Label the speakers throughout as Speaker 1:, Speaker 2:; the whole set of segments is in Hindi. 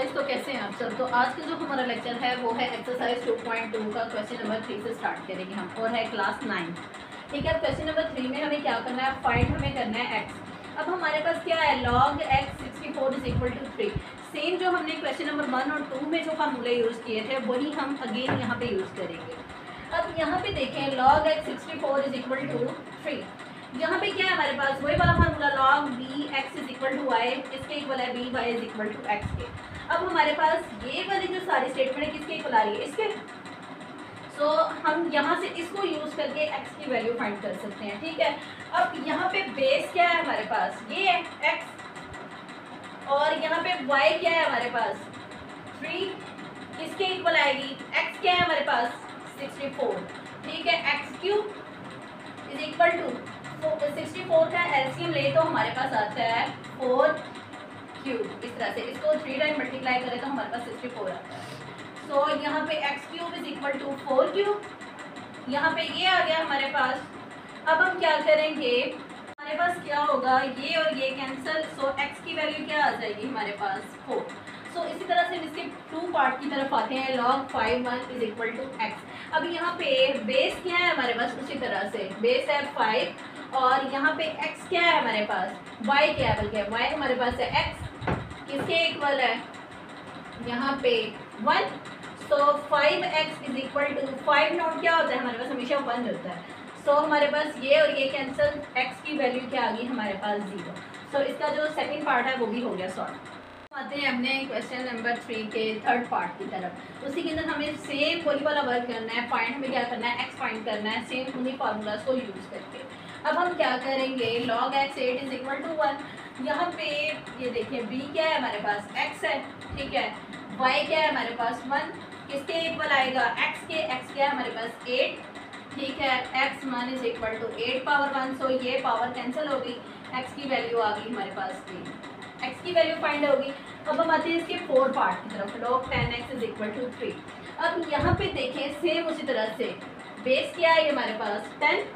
Speaker 1: गाइस, तो कैसे हैं आप सब। तो आज का जो हमारा लेक्चर है वो है एक्सरसाइज 2.2 का क्वेश्चन नंबर 3 से स्टार्ट करेंगे हम, और है क्लास 9। ठीक है, क्वेश्चन नंबर 3 में हमें क्या करना है, फाइंड हमें करना है एक्स। अब हमारे पास क्या है, log x 64 is equal to 3। Same जो हमने क्वेश्चन नंबर 1 और 2 में जो फार्मूले यूज़ किए थे वही हम अगेन यहाँ पे यूज़ करेंगे। अब यहाँ पे देखें, log x 64 is equal to 3। यहाँ पे क्या है हमारे पास, वही वाला formula log b x is equal to y, इसके इक्वल है b y is equal to x के। अब हमारे पास ये वाली जो सारी स्टेटमेंट है किसके इक्वल आ रही है, इसके। सो हम यहाँ से इसको यूज़ करके x की वैल्यू फाइंड कर सकते हैं। ठीक है, अब यहाँ पे बेस क्या है हमारे पास, ये है x, और यहाँ पे y क्या है हमारे पास 3, किसके इक्वल आएगी, x क्या है हमारे पास 64। ठीक है, x cube is equal to 64 का एलसीएम ले तो हमारे पास आता है 4 क्यूब। इस तरह से इसको 3 टाइम मल्टीप्लाई करें तो हमारे पास 64 आता है। सो यहाँ पे x cube is equal to 4 cube, यहाँ पे ये आ गया हमारे पास। अब हम क्या करेंगे, हमारे पास क्या होगा, ये और ये कैंसिल, सो x की वैल्यू क्या आ जाएगी हमारे पास 4। सो इसी तरह से हम इसके 2 पार्ट की तरफ आते हैं, log 5 1 is equal to x। अब यहाँ पे बेस क्या है हमारे पास, उसी तरह से बेस है 5, और यहाँ पे x क्या है हमारे पास, y क्या है, बल्कि y हमारे पास है x, किसके इक्वल है यहाँ पे 1। So 5x is equal to 5 note क्या होता है हमारे पास, हमेशा 1 होता है। सो हमारे पास ये और ये कैंसिल, x की वैल्यू क्या आ गई हमारे पास 0। सो इसका जो सेकंड पार्ट है वो भी हो गया सॉल्व। आते हैं अपने क्वेश्चन नंबर 3 के थर्ड पार्ट की तरफ। उसी के अंदर हमें सेम वही वाला वर्क करना है, फाइंड हमें क्या करना है, x फाइंड करना है, सेम उन्हीं फार्मूलाज को यूज़ करके। अब हम क्या करेंगे, log x 8 is equal to 1। यहाँ पे ये देखिए b क्या है हमारे पास, x है। ठीक है, y क्या है हमारे पास 1, किसके इक्वल आएगा, x के, x क्या है हमारे पास 8। ठीक है, x 1 is equal to 8 power 1। So ये पावर कैंसिल हो गई, x की वैल्यू आ गई हमारे पास 3, x की वैल्यू फाइंड होगी। अब हम आते हैं इसके 4 पार्ट की तरफ, log 10x is equal to 3। अब यहाँ पे देखें सेम उसी तरह से, बेस क्या है हमारे पास 10,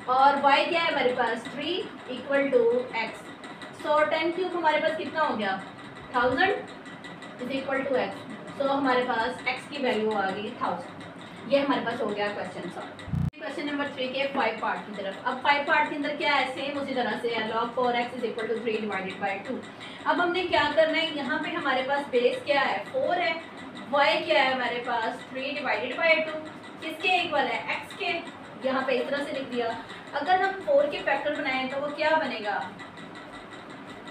Speaker 1: और y क्या है हमारे पास 3 equal to x। So 10 cube हमारे पास कितना हो गया 1000 is equal to x। So हमारे पास x की वैल्यू आ गई 1000। ये हमारे पास हो गया क्वेश्चन सॉल्व। क्वेश्चन नंबर 3 के 5 पार्ट की तरफ। अब 5 पार्ट के अंदर क्या है, सेम उसी तरह से है, log 4x is equal to 3 divided by 2। अब हमने क्या करना है, यहाँ पे हमारे पास बेस क्या है 4 है, y क्या है हमारे पास 3 डिवाइडेड बाई 2, किसके इक्वल है x के। यहाँ पे इस तरह से लिख दिया। अगर हम 4 के फैक्टर बनाएं तो वो क्या बनेगा,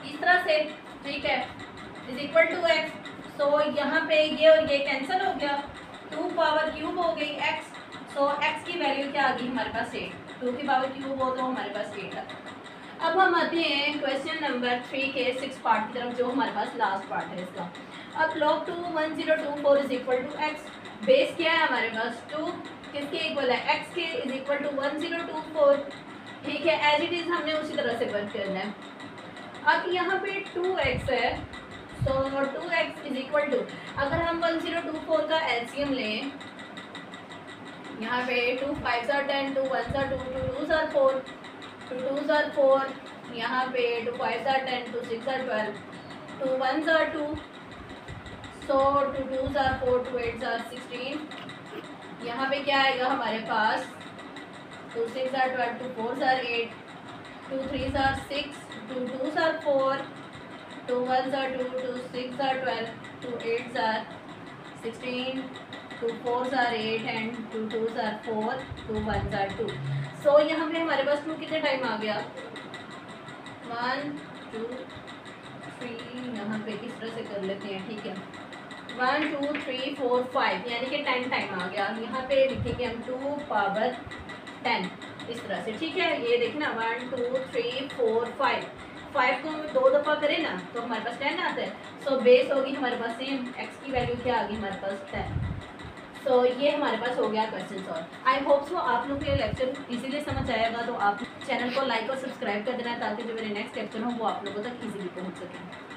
Speaker 1: इस तरह से। ठीक है, इज इक्वल टू x। सो यहाँ पे ये और ये कैंसिल हो गया, 2 पावर क्यूब हो गई x। सो x की वैल्यू क्या आ गई हमारे पास 8, 2 की पावर क्यूब हो तो हमारे पास 8 आता है। अब हम आते हैं क्वेश्चन नंबर 3 के 6 पार्ट की तरफ, जो हमारे पास लास्ट पार्ट है इसका। अब log 2 1024 is equal to x, base क्या है हमारे पास 2, किसके इक्वल है x के, इज इक्वल टू 1024। ठीक है, एज इट इज़ हमने उसी तरह से वर्क करना है। अब यहाँ पे 2x है, सो 2x इज इक्वल टू, अगर हम 1024 का एलसीएम लें, यहाँ पे 2 5 are 10, 2 1 are 2, 2 2 are 4, 2 2 are 4, यहाँ पे 2 5 are 10, 2 6 are 12, 2 1 are 2, so 2 2 are 4, 2 8 are 16। यहाँ पे क्या आएगा हमारे पास, 2 6 are 12, 2 4 are 8, 2 3 are 6, 2 2 are 4, 2 1 are 2, 2 6 are 12, 2 8 are 16, 2 4 are 8 and 2 2 are 4, 2 1 are 2। सो यहाँ पे हमारे पास 2 कितने टाइम आ गया, 1 2 3, यहाँ पे इस तरह से कर लेते हैं। ठीक है, 1 2 3 4 5, यानी कि 10 टाइम आ गया। यहाँ पे लिखेंगे हम 2 पावर 10 इस तरह से। ठीक है, ये देखना 1 2 3 4 5 को हम 2 दफ़ा करें ना तो हमारे पास 10 आता है। सो बेस होगी हमारे पास सेम, x की वैल्यू क्या आ गई हमारे पास 10। सो ये हमारे पास हो गया question solve. I hope so आप लोग को ये लेक्चर इजीली समझ आएगा, तो आप चैनल को लाइक और सब्सक्राइब कर देना ताकि जो मेरे नेक्स्ट लेक्चर हो वो आप लोगों तक इजीली पहुंच सके।